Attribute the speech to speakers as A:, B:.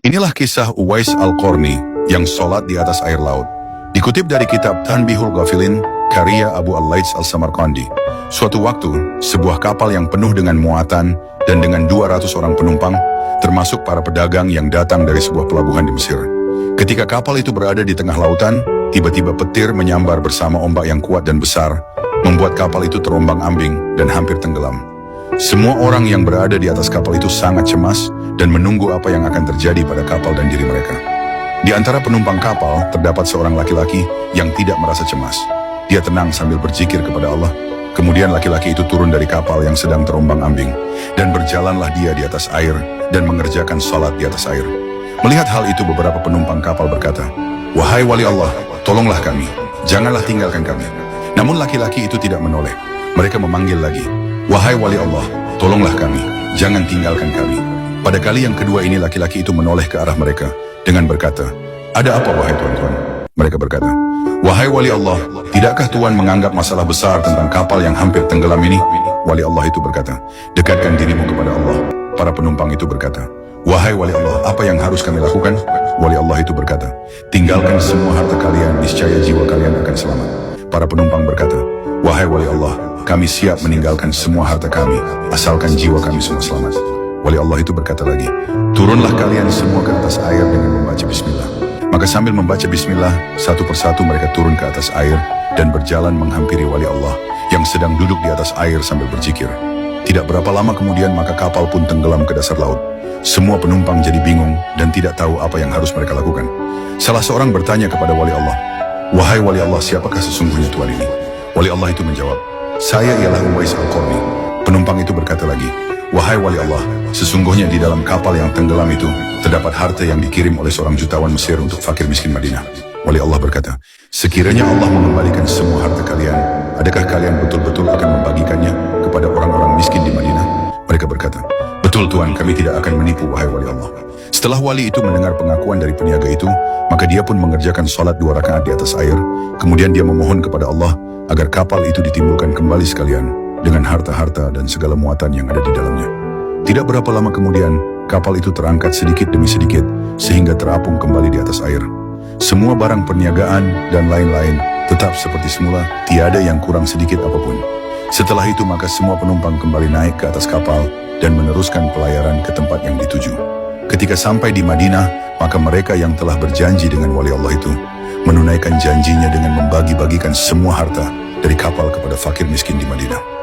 A: Inilah kisah Uwais Al-Qarni yang sholat di atas air laut. Dikutip dari kitab Tanbihul Ghafilin, karya Abu Al-Laits Al-Samarqandi. Suatu waktu, sebuah kapal yang penuh dengan muatan dan dengan 200 orang penumpang, termasuk para pedagang yang datang dari sebuah pelabuhan di Mesir. Ketika kapal itu berada di tengah lautan, tiba-tiba petir menyambar bersama ombak yang kuat dan besar, membuat kapal itu terombang-ambing dan hampir tenggelam. Semua orang yang berada di atas kapal itu sangat cemas dan menunggu apa yang akan terjadi pada kapal dan diri mereka. Di antara penumpang kapal, terdapat seorang laki-laki yang tidak merasa cemas. Dia tenang sambil berzikir kepada Allah. Kemudian laki-laki itu turun dari kapal yang sedang terombang-ambing, dan berjalanlah dia di atas air dan mengerjakan salat di atas air. Melihat hal itu, beberapa penumpang kapal berkata, "Wahai wali Allah, tolonglah kami, janganlah tinggalkan kami." Namun laki-laki itu tidak menoleh. Mereka memanggil lagi, "Wahai wali Allah, tolonglah kami, jangan tinggalkan kami." Pada kali yang kedua ini laki-laki itu menoleh ke arah mereka dengan berkata, "Ada apa wahai tuan-tuan?" Mereka berkata, "Wahai wali Allah, tidakkah Tuhan menganggap masalah besar tentang kapal yang hampir tenggelam ini?" Wali Allah itu berkata, "Dekatkan dirimu kepada Allah." Para penumpang itu berkata, "Wahai wali Allah, apa yang harus kami lakukan?" Wali Allah itu berkata, "Tinggalkan semua harta kalian, niscaya jiwa kalian akan selamat." Para penumpang berkata, "Wahai wali Allah, kami siap meninggalkan semua harta kami, asalkan jiwa kami semua selamat." Wali Allah itu berkata lagi, "Turunlah kalian semua ke atas air dengan membaca bismillah." Maka sambil membaca bismillah, satu persatu mereka turun ke atas air dan berjalan menghampiri wali Allah yang sedang duduk di atas air sambil berzikir. Tidak berapa lama kemudian maka kapal pun tenggelam ke dasar laut. Semua penumpang jadi bingung dan tidak tahu apa yang harus mereka lakukan. Salah seorang bertanya kepada wali Allah, "Wahai wali Allah, siapakah sesungguhnya Tuhan ini?" Wali Allah itu menjawab, "Saya ialah Uwais Al-Qarni." Penumpang itu berkata lagi, "Wahai wali Allah, sesungguhnya di dalam kapal yang tenggelam itu terdapat harta yang dikirim oleh seorang jutawan Mesir untuk fakir miskin Madinah." Wali Allah berkata, "Sekiranya Allah mengembalikan semua harta kalian, adakah kalian betul-betul akan membagikannya kepada orang-orang miskin di Madinah?" Mereka berkata, "Betul Tuhan, kami tidak akan menipu wahai wali Allah." Setelah wali itu mendengar pengakuan dari peniaga itu, maka dia pun mengerjakan sholat 2 rakaat di atas air. Kemudian dia memohon kepada Allah agar kapal itu ditimbulkan kembali sekalian dengan harta-harta dan segala muatan yang ada di dalamnya. Tidak berapa lama kemudian, kapal itu terangkat sedikit demi sedikit sehingga terapung kembali di atas air. Semua barang perniagaan dan lain-lain tetap seperti semula, tiada yang kurang sedikit apapun. Setelah itu maka semua penumpang kembali naik ke atas kapal dan meneruskan pelayaran ke tempat yang dituju. Ketika sampai di Madinah, maka mereka yang telah berjanji dengan wali Allah itu menunaikan janjinya dengan membagi-bagikan semua harta dari kapal kepada fakir miskin di Madinah.